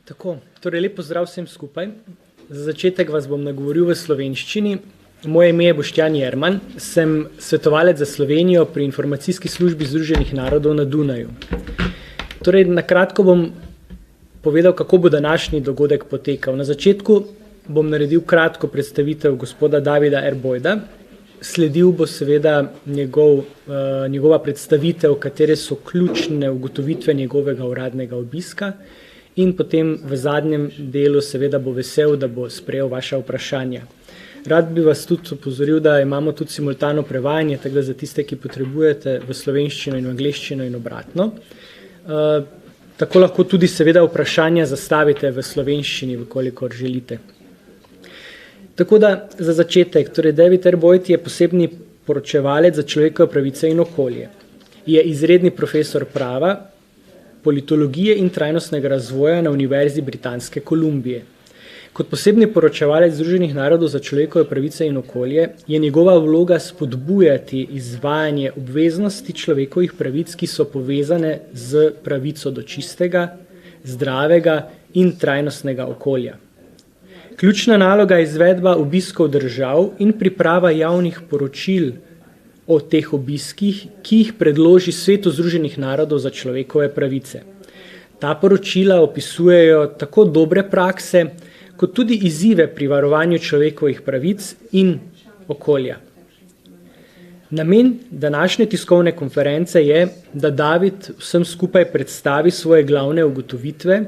Tako, torej lep pozdrav vsem skupaj. Za začetek vas bom nagovoril v slovenščini. Moje ime je Boštjan Jerman, sem svetovalec za Slovenijo pri informacijski službi Združenih narodov na Dunaju. Torej, na kratko bom povedal, kako bo današnji dogodek potekal. Na začetku bom naredil kratko predstavitev gospoda Davida Erbotha. Sledil bo seveda njegova predstavitev, katere so ključne ugotovitve njegovega uradnega obiska, in potem v zadnjem delu seveda bo vesel, da bo sprejel vaša vprašanja. Rad bi vas tudi opozoril, da imamo tudi simultano prevajanje, tako da za tiste, ki potrebujete v slovenščino in v angleščino in obratno. Tako lahko tudi seveda vprašanja zastavite v slovenščini, kolikor želite. Tako da za začetek, torej David Erboth je posebni poročevalec za človekove pravice in okolje. Je izredni profesor prava, politologije in trajnostnega razvoja na Univerzi Britanske Kolumbije. Kot posebni poročevalec Združenih narodov za človekove pravice in okolje je njegova vloga spodbujati izvajanje obveznosti človekovih pravic, ki so povezane z pravico do čistega, zdravega in trajnostnega okolja. Ključna naloga je izvedba obiskov držav in priprava javnih poročil o teh obiskih, ki jih predloži Svetu Združenih narodov za človekove pravice. Ta poročila opisujejo tako dobre prakse, kot tudi izzive pri varovanju človekovih pravic in okolja. Namen današnje tiskovne konference je, da David vsem skupaj predstavi svoje glavne ugotovitve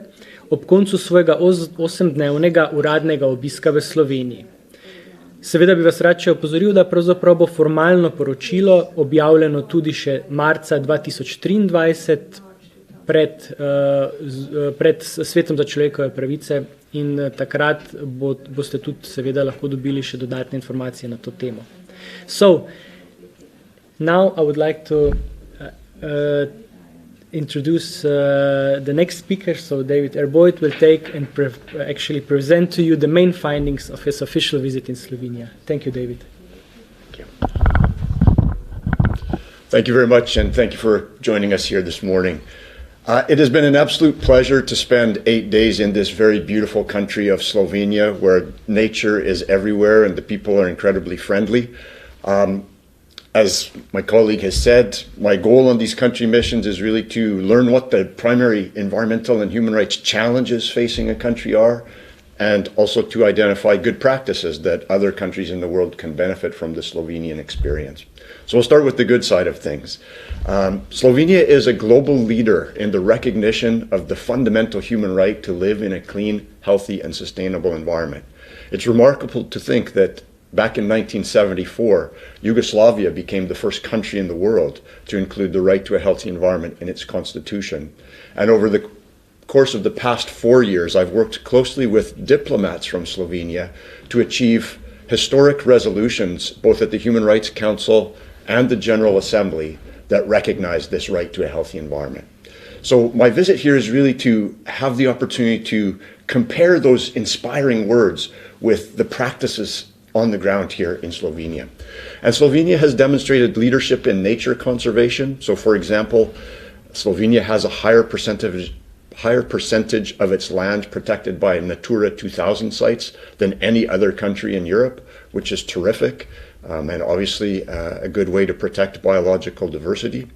ob koncu svojega 8-dnevnega uradnega obiska v Sloveniji. Seveda bi vas rad še opozoril, da pravzaprav bo formalno poročilo objavljeno tudi še marca 2023 pred Svetom za človekove pravice in takrat boste tudi seveda lahko dobili še dodatne informacije na to temo. So, now I would like to introduce the next speaker. So David Erboth will take and actually present to you the main findings of his official visit in Slovenia. Thank you, David. Thank you. Thank you very much, and thank you for joining us here this morning. It has been an absolute pleasure to spend 8 days in this very beautiful country of Slovenia, where nature is everywhere and the people are incredibly friendly. As my colleague has said, my goal on these country missions is really to learn what the primary environmental and human rights challenges facing a country are, and also to identify good practices that other countries in the world can benefit from the Slovenian experience. So we'll start with the good side of things. Slovenia is a global leader in the recognition of the fundamental human right to live in a clean, healthy, and sustainable environment. It's remarkable to think that back in 1974, Yugoslavia became the first country in the world to include the right to a healthy environment in its constitution. And over the course of the past 4 years, I've worked closely with diplomats from Slovenia to achieve historic resolutions, both at the Human Rights Council and the General Assembly, that recognize this right to a healthy environment. So my visit here is really to have the opportunity to compare those inspiring words with the practices on the ground here in Slovenia. And Slovenia has demonstrated leadership in nature conservation. So for example, Slovenia has a higher percentage of its land protected by Natura 2000 sites than any other country in Europe, which is terrific, and obviously a good way to protect biological diversity.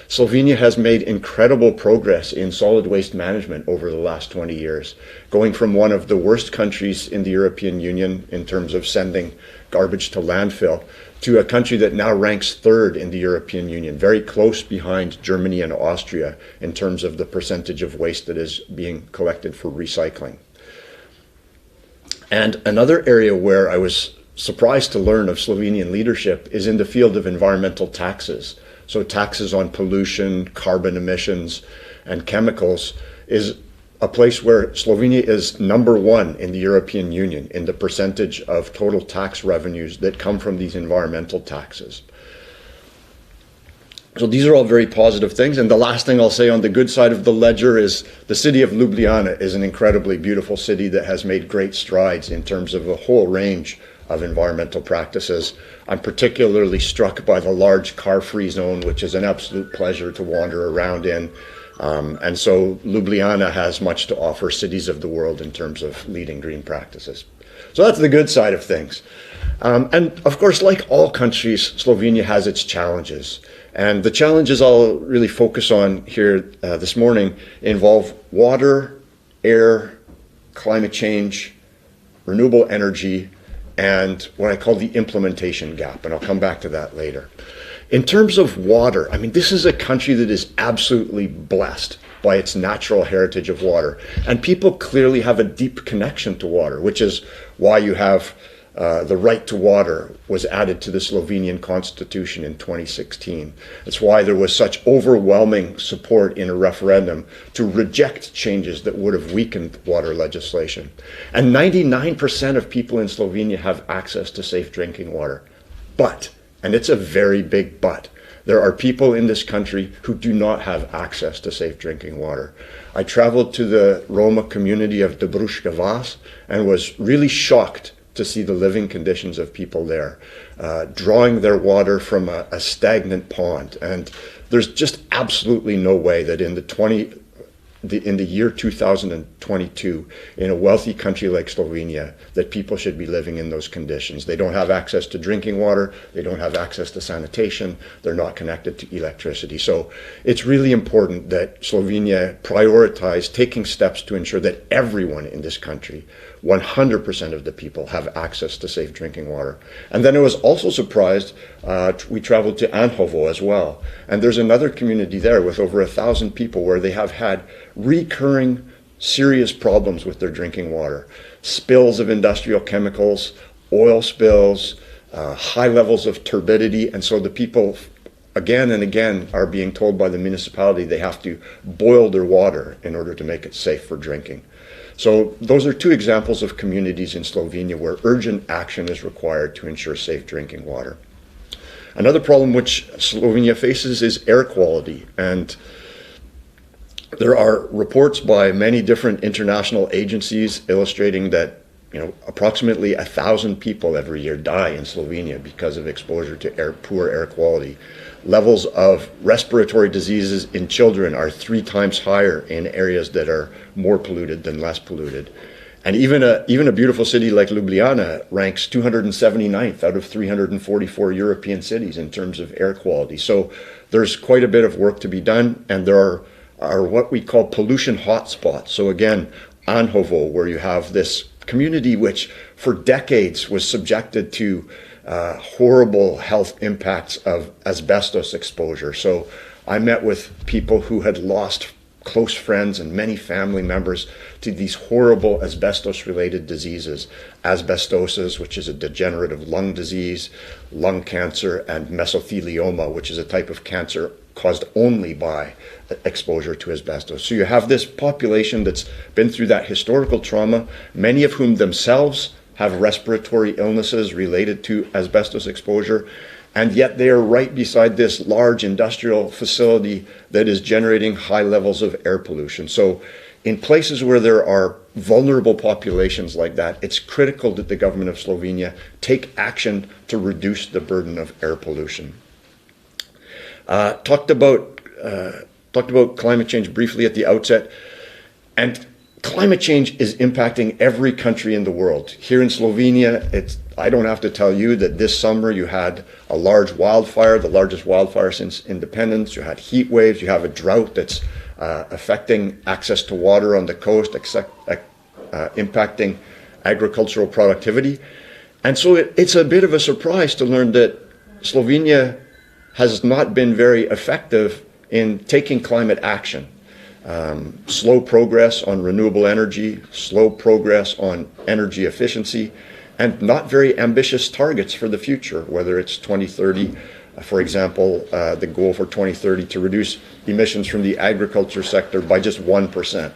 Slovenia has made incredible progress in solid waste management over the last 20 years, going from one of the worst countries in the European Union in terms of sending garbage to landfill to a country that now ranks 3rd in the European Union, very close behind Germany and Austria in terms of the percentage of waste that is being collected for recycling. And another area where I was surprised to learn of Slovenian leadership is in the field of environmental taxes. So taxes on pollution, carbon emissions, and chemicals is a place where Slovenia is number 1 in the European Union in the percentage of total tax revenues that come from these environmental taxes. So these are all very positive things. And the last thing I'll say on the good side of the ledger is the city of Ljubljana is an incredibly beautiful city that has made great strides in terms of a whole range of environmental practices. I'm particularly struck by the large car-free zone, which is an absolute pleasure to wander around in. And so Ljubljana has much to offer cities of the world in terms of leading green practices. So that's the good side of things. And of course, like all countries, Slovenia has its challenges. And the challenges I'll really focus on here this morning involve water, air, climate change, renewable energy, and what I call the implementation gap. And I'll come back to that later. In terms of water, I mean, this is a country that is absolutely blessed by its natural heritage of water. And people clearly have a deep connection to water, which is why you have the right to water was added to the Slovenian constitution in 2016. That's why there was such overwhelming support in a referendum to reject changes that would have weakened water legislation. And 99% of people in Slovenia have access to safe drinking water. But, and it's a very big but, there are people in this country who do not have access to safe drinking water. I traveled to the Roma community of Dobruška Vas and was really shocked to see the living conditions of people there, drawing their water from a stagnant pond. And there's just absolutely no way that in the year 2022, in a wealthy country like Slovenia, that people should be living in those conditions. They don't have access to drinking water, they don't have access to sanitation, they're not connected to electricity. So it's really important that Slovenia prioritize taking steps to ensure that everyone in this country, 100% of the people, have access to safe drinking water. And then I was also surprised, we traveled to Anhovo as well, and there's another community there with over 1,000 people where they have had recurring serious problems with their drinking water. Spills of industrial chemicals, oil spills, high levels of turbidity, and so the people again and again are being told by the municipality they have to boil their water in order to make it safe for drinking. So those are two examples of communities in Slovenia where urgent action is required to ensure safe drinking water. Another problem which Slovenia faces is air quality, and there are reports by many different international agencies illustrating that approximately 1,000 people every year die in Slovenia because of exposure to poor air quality. Levels of respiratory diseases in children are 3 times higher in areas that are more polluted than less polluted. And even a beautiful city like Ljubljana ranks 279th out of 344 European cities in terms of air quality. So there's quite a bit of work to be done, and there are what we call pollution hotspots. So again, Anhovo, where you have this community which for decades was subjected to horrible health impacts of asbestos exposure. So I met with people who had lost close friends and many family members to these horrible asbestos-related diseases, asbestosis, which is a degenerative lung disease, lung cancer, and mesothelioma, which is a type of cancer caused only by exposure to asbestos. So you have this population that's been through that historical trauma, many of whom themselves have respiratory illnesses related to asbestos exposure, and yet they are right beside this large industrial facility that is generating high levels of air pollution. So in places where there are vulnerable populations like that, it's critical that the government of Slovenia take action to reduce the burden of air pollution. Talked about climate change briefly at the outset, and climate change is impacting every country in the world. Here in Slovenia, I don't have to tell you that this summer you had a large wildfire, the largest wildfire since independence. You had heat waves, you have a drought that's affecting access to water on the coast, impacting agricultural productivity. And so it's a bit of a surprise to learn that Slovenia has not been very effective in taking climate action. Slow progress on renewable energy, slow progress on energy efficiency, and not very ambitious targets for the future, whether it's 2030, for example, the goal for 2030 to reduce emissions from the agriculture sector by just 1%.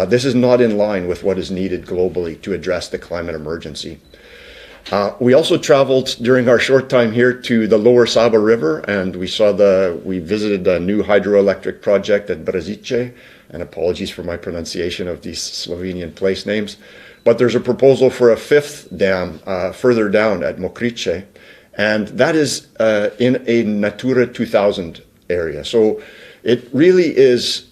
This is not in line with what is needed globally to address the climate emergency. We also traveled during our short time here to the lower Sava River, and we visited the new hydroelectric project at Brzice, and apologies for my pronunciation of these Slovenian place names. But there's a proposal for a 5th dam further down at Mokrice, and that is in a Natura 2000 area. So it really is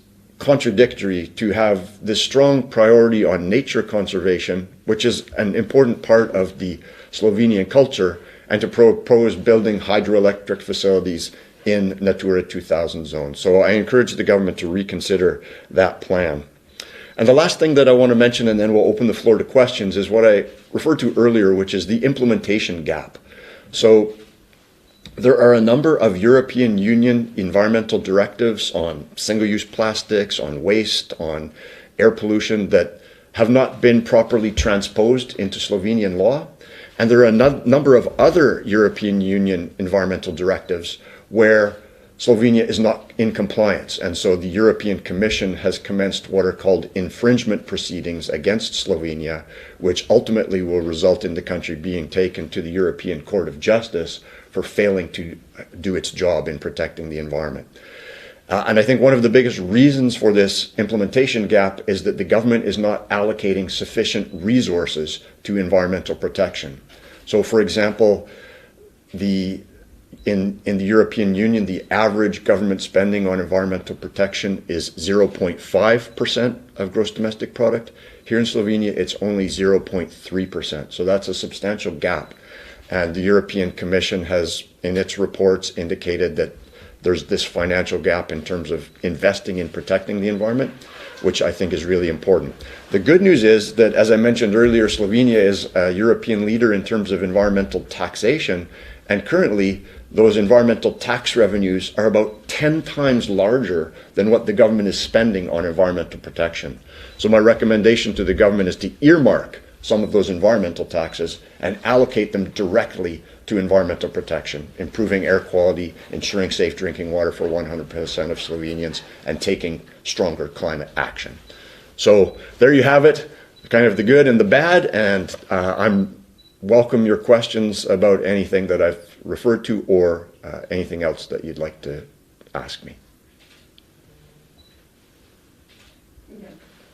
contradictory to have this strong priority on nature conservation, which is an important part of the Slovenian culture, and to propose building hydroelectric facilities in Natura 2000 zones. So I encourage the government to reconsider that plan. And the last thing that I want to mention, and then we'll open the floor to questions, is what I referred to earlier, which is the implementation gap. So there are a number of European Union environmental directives on single-use plastics, on waste, on air pollution that have not been properly transposed into Slovenian law. And there are a number of other European Union environmental directives where Slovenia is not in compliance. And so the European Commission has commenced what are called infringement proceedings against Slovenia, which ultimately will result in the country being taken to the European Court of Justice for failing to do its job in protecting the environment. And I think one of the biggest reasons for this implementation gap is that the government is not allocating sufficient resources to environmental protection. So, for example, in the European Union, the average government spending on environmental protection is 0.5% of gross domestic product. Here in Slovenia, it's only 0.3%. So that's a substantial gap. And the European Commission has, in its reports, indicated that there's this financial gap in terms of investing in protecting the environment, which I think is really important. The good news is that, as I mentioned earlier, Slovenia is a European leader in terms of environmental taxation, and currently those environmental tax revenues are about 10 times larger than what the government is spending on environmental protection. So my recommendation to the government is to earmark some of those environmental taxes and allocate them directly to environmental protection, improving air quality, ensuring safe drinking water for 100% of Slovenians, and taking stronger climate action. So there you have it, kind of the good and the bad, and I'm welcome your questions about anything that I've referred to or anything else that you'd like to ask me.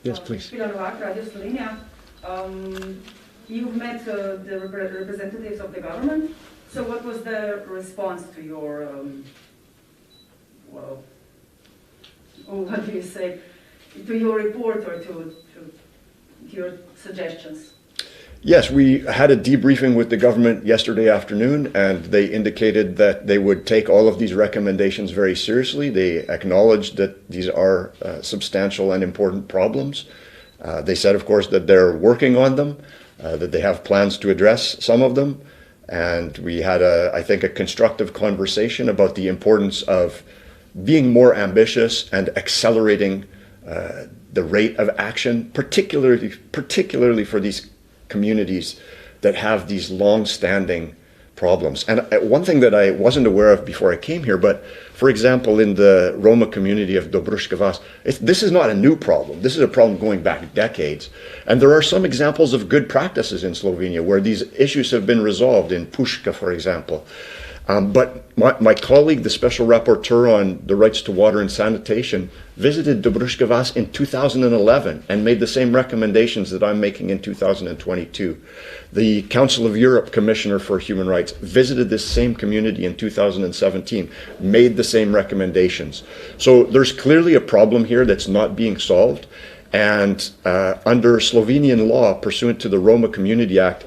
Yes, please. You've met the representatives of the government. So what was the response to your, what do you say, to your report or to your suggestions? Yes, we had a debriefing with the government yesterday afternoon, and they indicated that they would take all of these recommendations very seriously. They acknowledged that these are substantial and important problems. They said, of course, that they're working on them, that they have plans to address some of them. And we had, I think, a constructive conversation about the importance of being more ambitious and accelerating the rate of action, particularly for these communities that have these long-standing problems. And one thing that I wasn't aware of before I came here, but for example, in the Roma community of Dobruška Vas, this is not a new problem. This is a problem going back decades. And there are some examples of good practices in Slovenia where these issues have been resolved, in Puška, for example. But my colleague, the special rapporteur on the rights to water and sanitation, visited Dobruška Vas in 2011 and made the same recommendations that I'm making in 2022. The Council of Europe Commissioner for Human Rights visited this same community in 2017, made the same recommendations. So there's clearly a problem here that's not being solved. And under Slovenian law, pursuant to the Roma Community Act,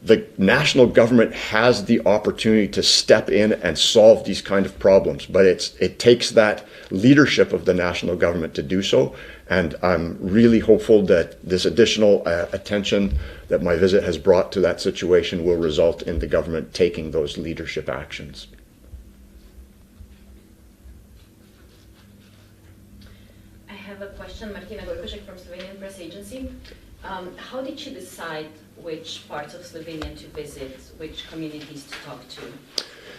the national government has the opportunity to step in and solve these kind of problems, but it takes that leadership of the national government to do so. And I'm really hopeful that this additional attention that my visit has brought to that situation will result in the government taking those leadership actions. I have a question, Martina Gorkošek from Slovenian Press Agency. How did you decide which parts of Slovenia to visit, which communities to talk to?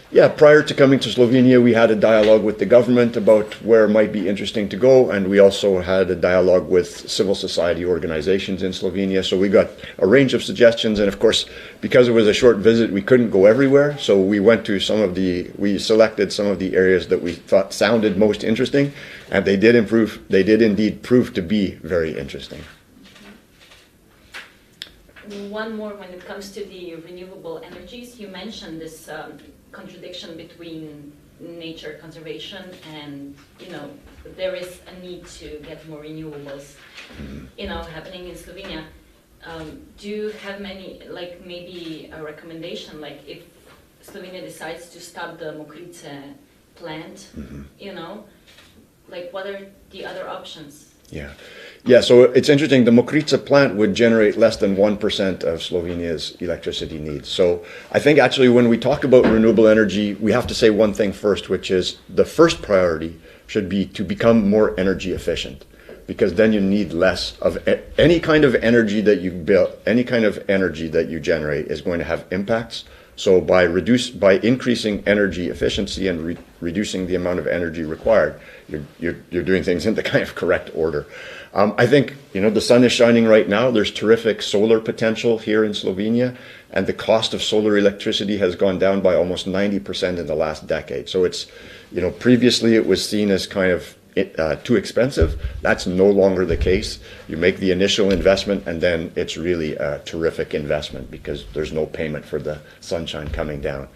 Yeah, prior to coming to Slovenia, we had a dialogue with the government about where it might be interesting to go, and we also had a dialogue with civil society organizations in Slovenia. So we got a range of suggestions, and of course, because it was a short visit, we couldn't go everywhere. So we went to we selected some of the areas that we thought sounded most interesting, and they did indeed prove to be very interesting. One more, when it comes to the renewable energies, you mentioned this contradiction between nature conservation, and there is a need to get more renewables, happening in Slovenia. Do you have maybe a recommendation, like if Slovenia decides to stop the Mokrice plant, what are the other options? Yeah, so it's interesting. The Mokrice plant would generate less than 1% of Slovenia's electricity needs. So I think actually when we talk about renewable energy, we have to say one thing first, which is the first priority should be to become more energy efficient, because then you need less of any kind of energy that you build, any kind of energy that you generate is going to have impacts. So by increasing energy efficiency and reducing the amount of energy required, you're doing things in the kind of correct order. I think the sun is shining right now. There's terrific solar potential here in Slovenia, and the cost of solar electricity has gone down by almost 90% in the last decade. So it's previously it was seen as kind of too expensive. That's no longer the case. You make the initial investment and then it's really a terrific investment because there's no payment for the sunshine coming down.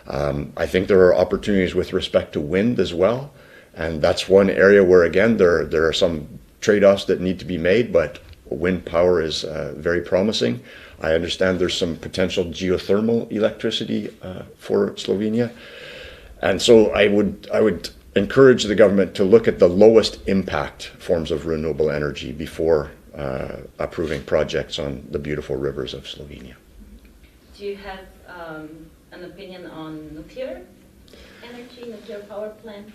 I think there are opportunities with respect to wind as well, and that's one area where again there are some trade-offs that need to be made, but wind power is very promising. I understand there's some potential geothermal electricity for Slovenia, and so I would encourage the government to look at the lowest impact forms of renewable energy before approving projects on the beautiful rivers of Slovenia. Do you have an opinion on nuclear energy, nuclear power plant?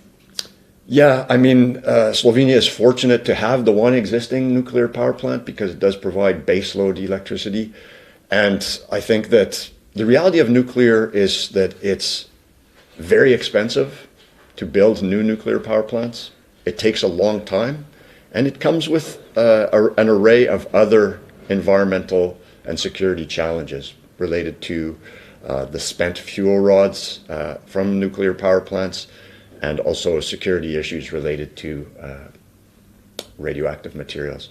Yeah, I mean, Slovenia is fortunate to have the one existing nuclear power plant because it does provide baseload electricity. And I think that the reality of nuclear is that it's very expensive to build new nuclear power plants. It takes a long time, and it comes with an array of other environmental and security challenges related to the spent fuel rods from nuclear power plants, and also security issues related to radioactive materials.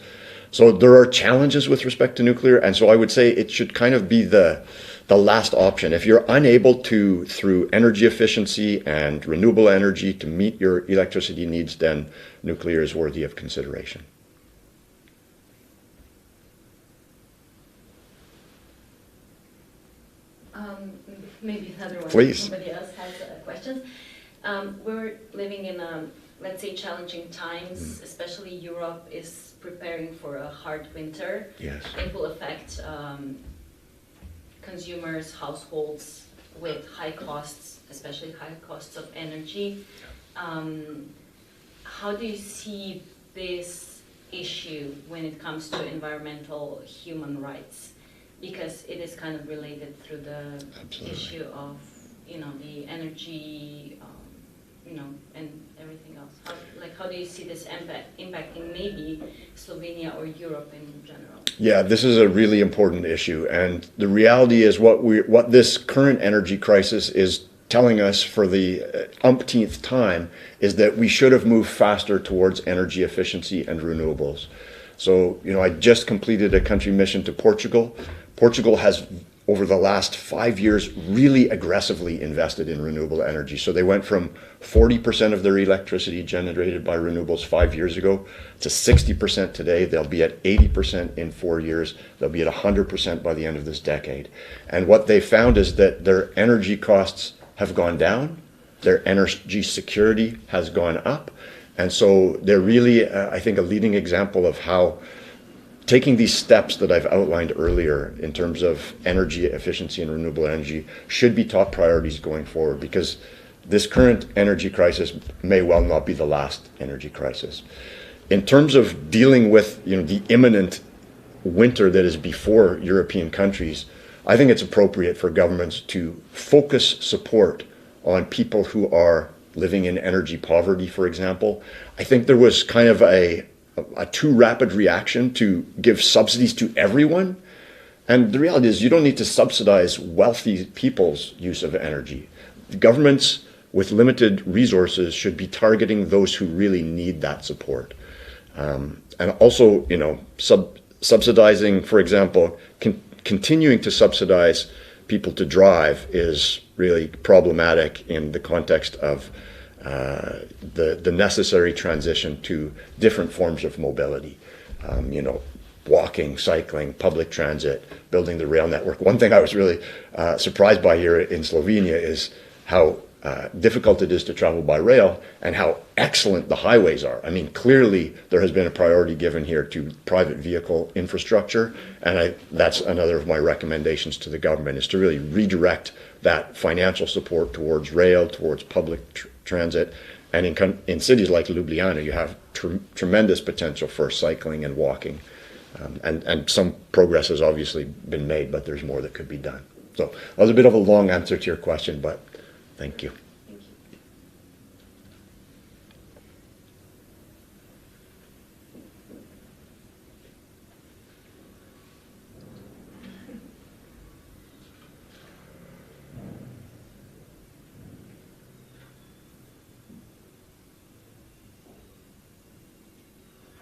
So there are challenges with respect to nuclear, and so I would say it should kind of be the last option. If you're unable to, through energy efficiency and renewable energy, to meet your electricity needs, then nuclear is worthy of consideration. Maybe another one. Please. Somebody else has questions. We're living in, let's say, challenging times, especially Europe is preparing for a hard winter. Yes. It will affect consumers, households with high costs, especially high costs of energy. How do you see this issue when it comes to environmental human rights? Because it is kind of related through the Absolutely. issue of, the energy, and everything else. How do you see this impacting maybe Slovenia or Europe in general? Yeah, this is a really important issue, and the reality is what this current energy crisis is telling us for the umpteenth time is that we should have moved faster towards energy efficiency and renewables. So, I just completed a country mission to Portugal. Portugal has, over the last 5 years, really aggressively invested in renewable energy. So they went from 40% of their electricity generated by renewables 5 years ago to 60% today. They'll be at 80% in 4 years. They'll be at 100% by the end of this decade. And what they found is that their energy costs have gone down, their energy security has gone up. And so they're really, I think, a leading example of how taking these steps that I've outlined earlier in terms of energy efficiency and renewable energy should be top priorities going forward, because this current energy crisis may well not be the last energy crisis. In terms of dealing with the imminent winter that is before European countries, I think it's appropriate for governments to focus support on people who are living in energy poverty, for example. I think there was kind of a too rapid reaction to give subsidies to everyone. And the reality is you don't need to subsidize wealthy people's use of energy. Governments with limited resources should be targeting those who really need that support. And also, subsidizing, for example, continuing to subsidize people to drive is really problematic in the context of the necessary transition to different forms of mobility. You know, walking, cycling, public transit, building the rail network. One thing I was really surprised by here in Slovenia is how difficult it is to travel by rail and how excellent the highways are. I mean, clearly there has been a priority given here to private vehicle infrastructure, and that's another of my recommendations to the government, is to really redirect that financial support towards rail, towards public transit. And in cities like Ljubljana, you have tremendous potential for cycling and walking. And some progress has obviously been made, but there's more that could be done. So that was a bit of a long answer to your question, but thank you. Thank you.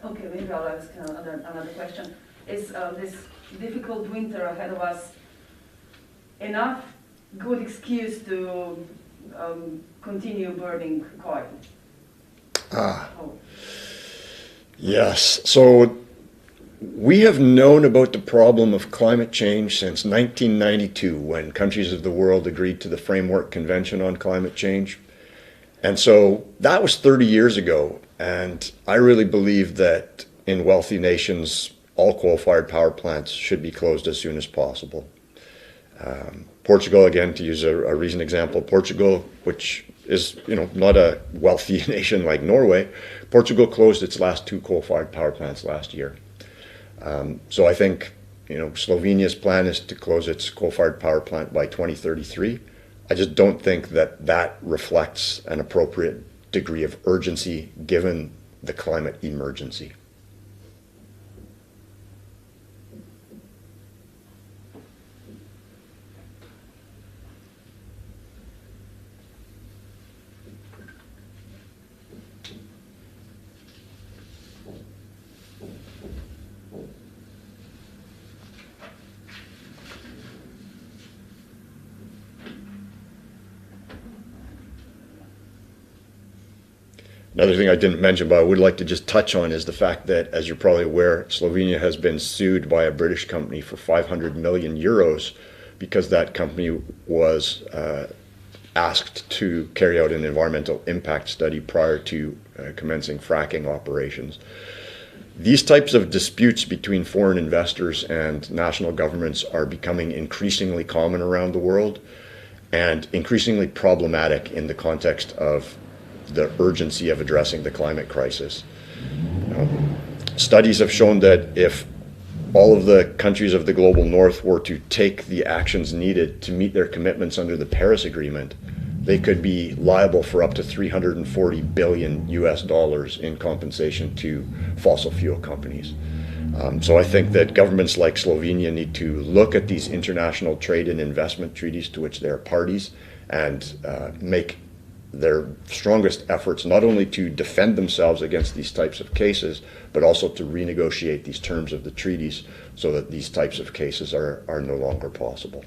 Okay, maybe I'll ask another question. Is this difficult winter ahead of us enough good excuse to continue burning coal? Yes. So we have known about the problem of climate change since 1992, when countries of the world agreed to the Framework Convention on Climate Change. And so that was 30 years ago. And I really believe that in wealthy nations, all coal-fired power plants should be closed as soon as possible. Portugal, again, to use a recent example, Portugal, which is, you know, not a wealthy nation like Norway, Portugal closed its last 2 coal-fired power plants last year. So I think, you know, Slovenia's plan is to close its coal-fired power plant by 2033. I just don't think that that reflects an appropriate degree of urgency given the climate emergency. Another thing I didn't mention, but I would like to just touch on, is the fact that, as you're probably aware, Slovenia has been sued by a British company for 500 million euros because that company was asked to carry out an environmental impact study prior to commencing fracking operations. These types of disputes between foreign investors and national governments are becoming increasingly common around the world and increasingly problematic in the context of the urgency of addressing the climate crisis. Studies have shown that if all of the countries of the global north were to take the actions needed to meet their commitments under the Paris Agreement, they could be liable for up to $340 billion in compensation to fossil fuel companies. So I think that governments like Slovenia need to look at these international trade and investment treaties to which they're parties and make their strongest efforts not only to defend themselves against these types of cases, but also to renegotiate these terms of the treaties so that these types of cases are no longer possible.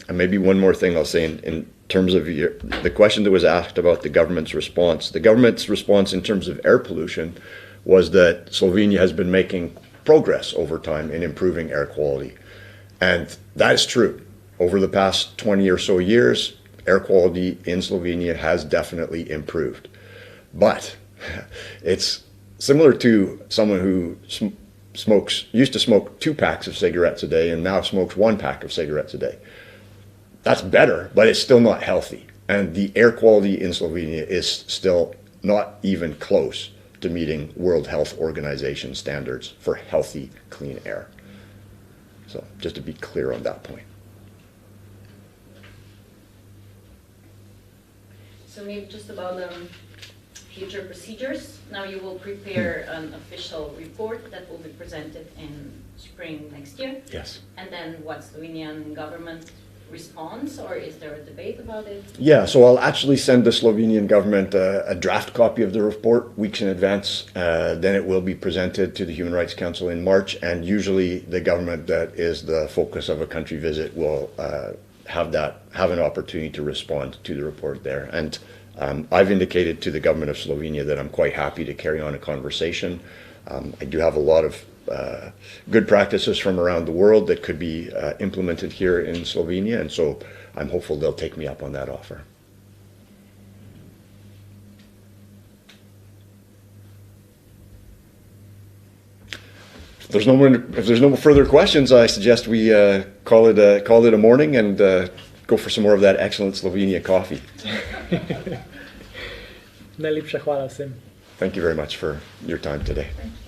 And maybe one more thing I'll say in terms of the question that was asked about the government's response. The government's response in terms of air pollution was that Slovenia has been making progress over time in improving air quality. And that is true. Over the past 20 or so years, air quality in Slovenia has definitely improved. But it's similar to someone who used to smoke 2 packs of cigarettes a day and now smokes 1 pack of cigarettes a day. That's better, but it's still not healthy. And the air quality in Slovenia is still not even close to meeting World Health Organization standards for healthy, clean air. So just to be clear on that point. So maybe just about future procedures. Now you will prepare an official report that will be presented in spring next year. Yes. And then what, Slovenian government responds, or is there a debate about it? Yeah, so I'll actually send the Slovenian government a draft copy of the report weeks in advance. Then it will be presented to the Human Rights Council in March, and usually the government that is the focus of a country visit will have an opportunity to respond to the report there. And I've indicated to the government of Slovenia that I'm quite happy to carry on a conversation. I do have a lot of good practices from around the world that could be implemented here in Slovenia, and so I'm hopeful they'll take me up on that offer. If there's no further questions, I suggest we call it a morning and go for some more of that excellent Slovenia coffee. Najlepša hvala vsem. Thank you very much for your time today. Thank you.